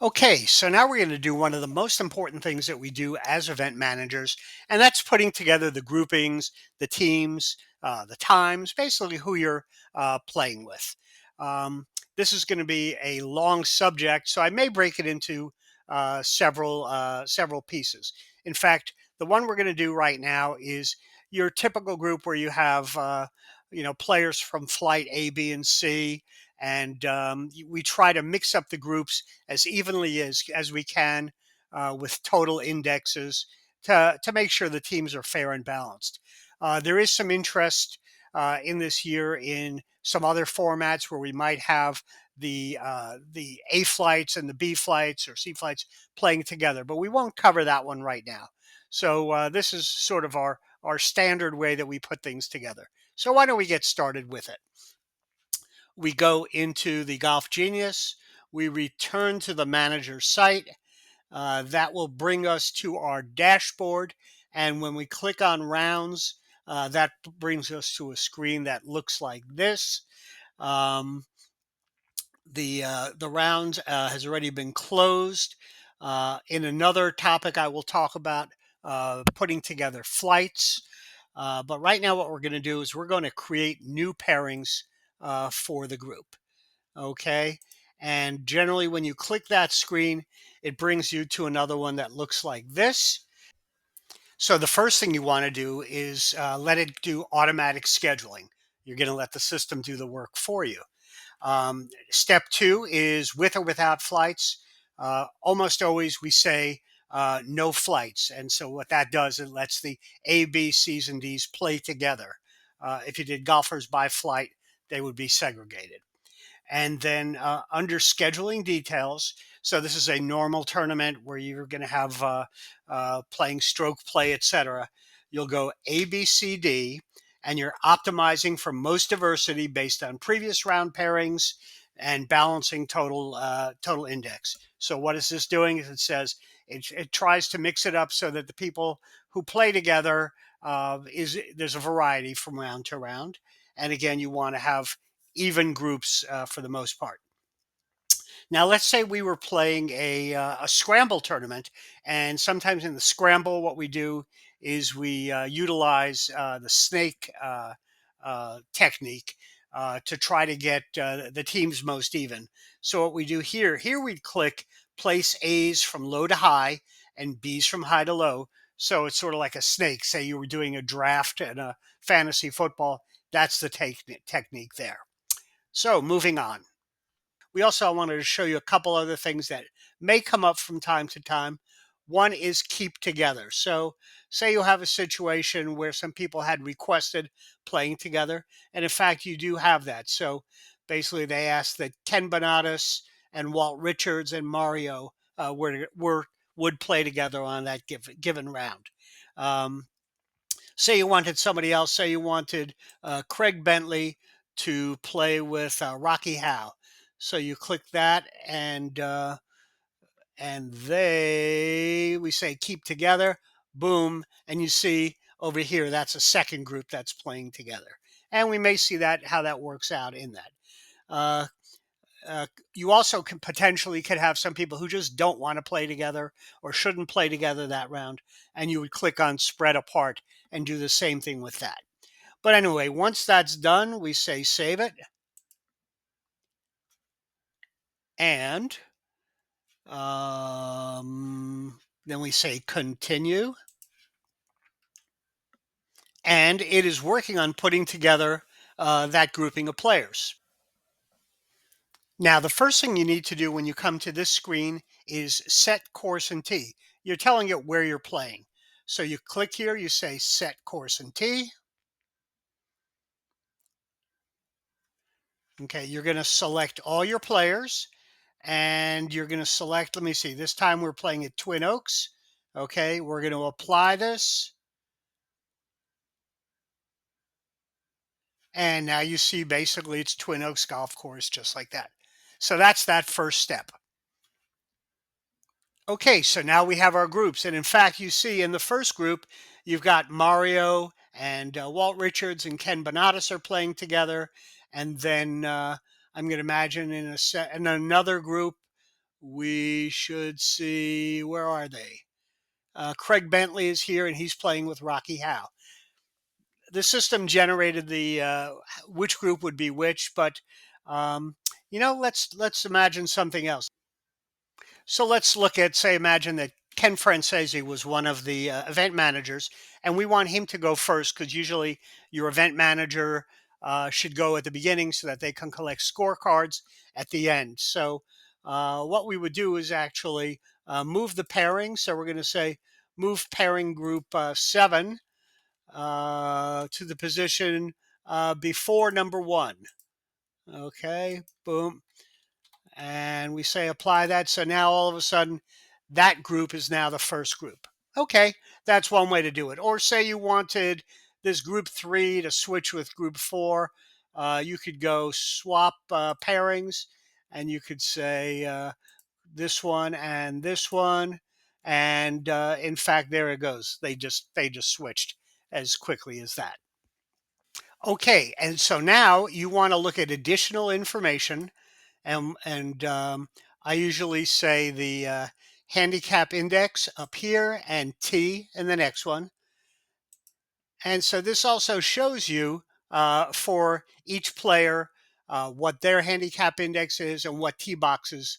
Okay, so now we're going to do one of the most important things that we do as event managers, and that's putting together the groupings, the teams, the times, basically who you're playing with. Um, this is going to be a long subject, so I may break it into several pieces. In fact, the one we're going to do right now is your typical group where you have players from flight A, B, and C, and we try to mix up the groups as evenly as we can with total indexes to make sure the teams are fair and balanced. There is some interest in this year in some other formats where we might have the A flights and the B flights or C flights playing together, but we won't cover that one right now. So this is sort of our standard way that we put things together. So why don't we get started with it? We go into the Golf Genius. We return to the manager site. That will bring us to our dashboard. And when we click on rounds, that brings us to a screen that looks like this. Um, the round has already been closed. In another topic, I will talk about putting together flights. But right now, what we're going to do is we're going to create new pairings for the group. Okay. And generally, when you click that screen, it brings you to another one that looks like this. So the first thing you want to do is let it do automatic scheduling. You're going to let the system do the work for you. Step two is with or without flights. Almost always we say no flights. And so what that does, it lets the A, B, C's, and D's play together. If you did golfers by flight, they would be segregated. And then under scheduling details, so this is a normal tournament where you're going to have playing stroke play, etc. You'll go A, B, C, D, and you're optimizing for most diversity based on previous round pairings and balancing total index. So what is this doing? Is it says it tries to mix it up so that the people who play together is there's a variety from round to round. And again, you want to have even groups for the most part. Now, let's say we were playing a scramble tournament, and sometimes in the scramble, what we do is we utilize the snake technique to try to get the teams most even. So what we do here we'd click place A's from low to high and B's from high to low. So it's sort of like a snake. Say you were doing a draft and a fantasy football. That's the technique there. So moving on. We also wanted to show you a couple other things that may come up from time to time. One is keep together. So, say you have a situation where some people had requested playing together, and in fact, you do have that. So, basically, they asked that Ken Bonatus and Walt Richards and Mario would play together on that given round. Um, Say you wanted somebody else. Say you wanted Craig Bentley to play with Rocky Howe. So you click that, and we say keep together. Boom, and you see over here that's a second group that's playing together, and we may see that how that works out in that. Uh, you also can potentially could have some people who just don't want to play together or shouldn't play together that round, and you would click on spread apart and do the same thing with that. But anyway, once that's done, we say save it, and then we say continue, and it is working on putting together that grouping of players. Now, the first thing you need to do when you come to this screen is set course and tee. You're telling it where you're playing. So you click here, you say set course and tee. Okay, you're going to select all your players and you're going to select, let me see, this time we're playing at Twin Oaks. Okay, we're going to apply this. And now you see basically it's Twin Oaks Golf Course just like that. So that's that first step. Okay, so now we have our groups. And in fact, you see in the first group, you've got Mario and Walt Richards and Ken Bonatus are playing together. And then I'm going to imagine in another group, we should see, where are they? Craig Bentley is here and he's playing with Rocky Howe. The system generated the which group would be which, but um, let's imagine something else. So let's look at, say, imagine that Ken Francesi was one of the event managers, and we want him to go first because usually your event manager should go at the beginning so that they can collect scorecards at the end. So what we would do is actually move the pairing. So we're going to say move pairing group 7 to the position before number 1. Okay, boom, and we say apply that. So now all of a sudden, that group is now the first group. Okay, that's one way to do it. Or say you wanted this group 3 to switch with group 4. You could go swap pairings, and you could say this one and this one. And in fact, there it goes. They just switched as quickly as that. Okay, and so now you want to look at additional information, and I usually say the handicap index up here and T in the next one. And so this also shows you for each player what their handicap index is and what T boxes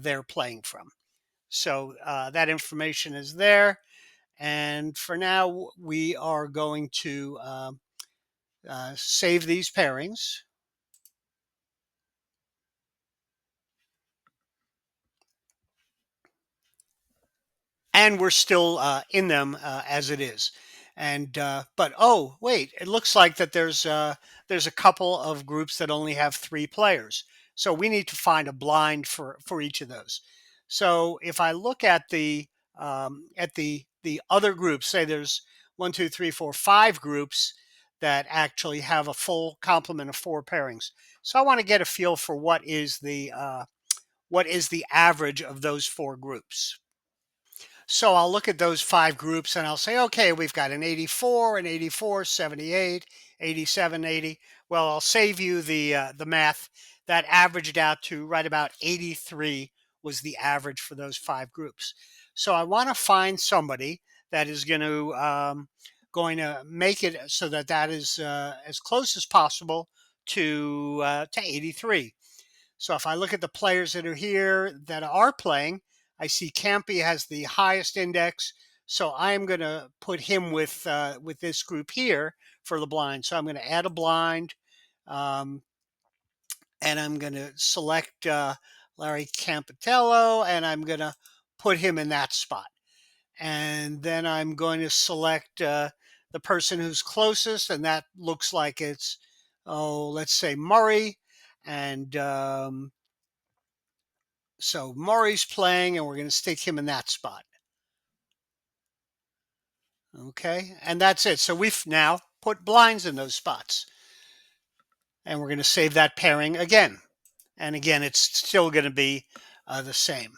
they're playing from. So that information is there. And for now, we are going to save these pairings. And we're still in them as it is. And but oh wait, it looks like that there's a couple of groups that only have 3 players. So we need to find a blind for each of those. So if I look at the other groups, say there's 1, 2, 3, 4, 5 groups that actually have a full complement of 4 pairings. So I want to get a feel for what is the average of those 4 groups. So I'll look at those 5 groups and I'll say, okay, we've got an 84, an 84, 78, 87, 80. Well, I'll save you the math. That averaged out to right about 83 was the average for those 5 groups. So I want to find somebody that is going to make it so that that is as close as possible to 83. So if I look at the players that are here that are playing, I see Campy has the highest index. So I'm going to put him with this group here for the blind. So I'm going to add a blind, um, and I'm going to select Larry Campitello, and I'm going to put him in that spot. And then I'm going to select the person who's closest, and that looks like it's, oh, let's say Murray. And so Murray's playing, and we're going to stick him in that spot. Okay, and that's it. So we've now put blinds in those spots, and we're going to save that pairing again. And again, it's still going to be the same.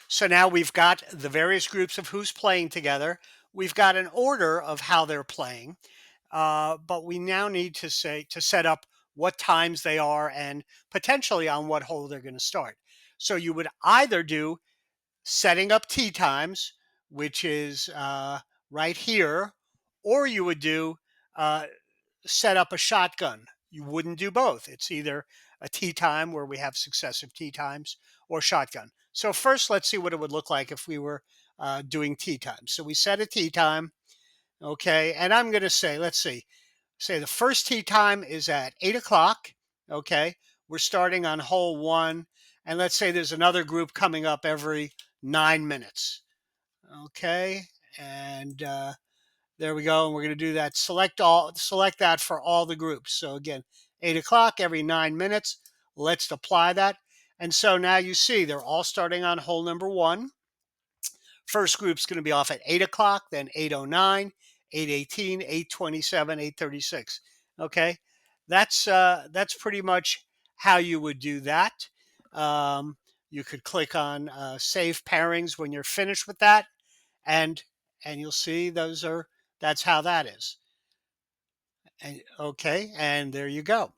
So now we've got the various groups of who's playing together. We've got an order of how they're playing, but we now need to set up what times they are and potentially on what hole they're going to start. So you would either do setting up tee times, which is right here, or you would do uh, set up a shotgun. You wouldn't do both. It's either a tee time where we have successive tee times or shotgun. So first, let's see what it would look like if we were doing tee times. So we set a tee time, okay, and I'm going to say, let's see, say the first tee time is at 8 o'clock, okay. We're starting on hole 1, and let's say there's another group coming up every 9 minutes. Okay, and there we go. And we're going to do that. Select that for all the groups. So again, 8 o'clock every 9 minutes. Let's apply that. And so now you see they're all starting on hole number 1. First group's going to be off at 8 o'clock, then 8:09, 8:18, 8:27, 8:36. Okay, that's pretty much how you would do that. Um, you could click on Save Pairings when you're finished with that, and you'll see that's how that is. And okay, and there you go.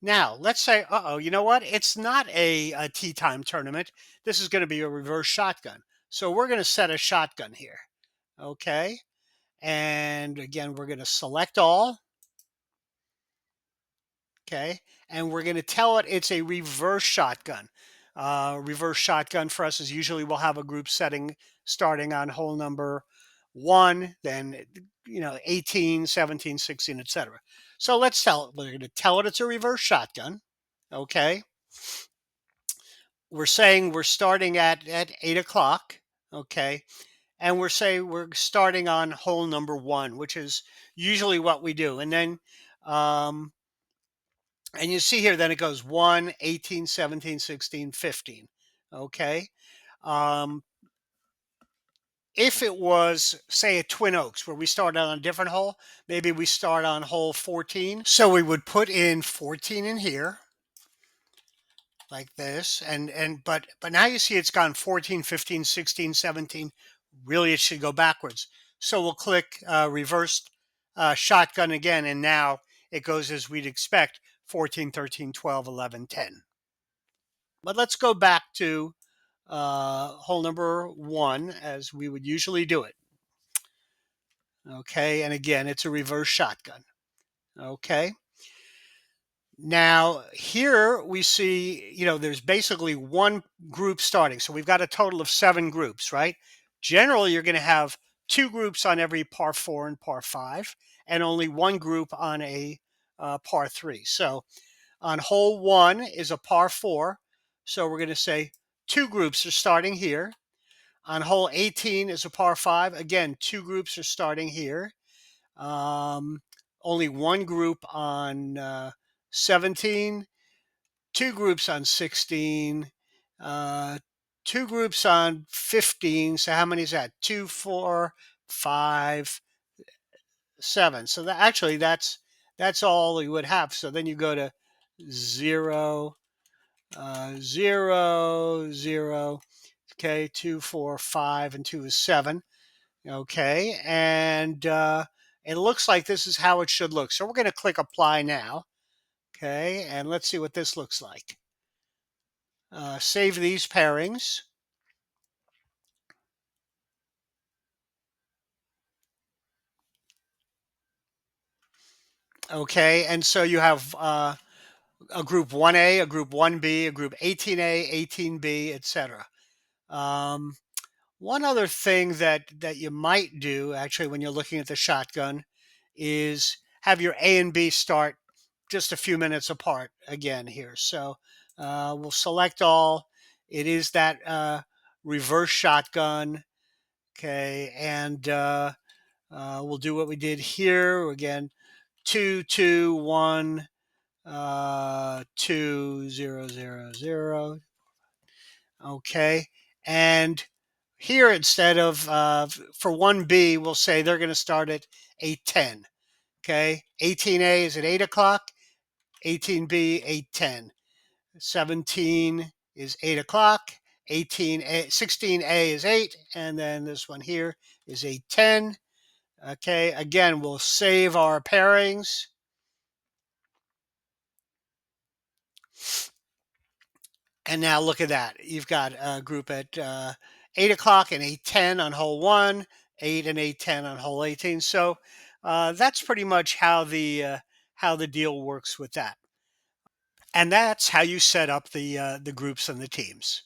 Now, let's say, uh-oh, you know what? It's not a tea time tournament. This is going to be a reverse shotgun. So we're going to set a shotgun here. Okay. And again, we're going to select all. Okay. And we're going to tell it it's a reverse shotgun. Reverse shotgun for us is usually we'll have a group setting starting on hole number one, then, 18, 17, 16, etc. So let's tell it, we're going to tell it it's a reverse shotgun. Okay. We're saying we're starting at 8 o'clock. Okay. And we're saying we're starting on hole number one, which is usually what we do. And then, um, and you see here, then it goes 1, 18, 17, 16, 15. Okay. Um, if it was, say, a Twin Oaks where we started on a different hole, maybe we start on hole 14. So we would put in 14 in here like this. But now you see it's gone 14, 15, 16, 17. Really, it should go backwards. So we'll click reversed shotgun again. And now it goes as we'd expect 14, 13, 12, 11, 10. But let's go back to hole number one as we would usually do it. Okay, and again, it's a reverse shotgun. Okay. Now, here we see, there's basically one group starting. So we've got a total of 7 groups, right? Generally, you're going to have 2 groups on every par four and par five, and only one group on a par three. So on hole one is a par four. So we're going to say 2 groups are starting here. On hole 18 is a par five. Again, 2 groups are starting here. Um, Only one group on 17, 2 groups on 16, uh, 2 groups on 15. So how many is that? 2, 4, 5, 7. So that actually that's all you would have. So then you go to 0, 0, 0. Okay, 2, 4, 5, and 2 is 7. Okay, and it looks like this is how it should look. So we're going to click apply now. Okay, and let's see what this looks like. Save these pairings. Okay, and so you have a group 1A, a group 1B, a group 18A, 18B, etc. Um, One other thing that you might do actually when you're looking at the shotgun is have your A and B start just a few minutes apart again here. So we'll select all. It is that reverse shotgun. Okay, and we'll do what we did here again. 2, 2, 1, 2, 0, 0, 0. Okay, and here instead of for 1B, we'll say they're going to start at 8:10. Okay, 18A is at 8 o'clock, 18B 8:10, 17 is 8 o'clock, 16A is 8, and then this one here is 8:10. Okay, again, we'll save our pairings. And now look at that. You've got a group at 8 o'clock and 8:10 on hole one, 8 and 8:10 on hole 18. So that's pretty much how the deal works with that. And that's how you set up the groups and the teams.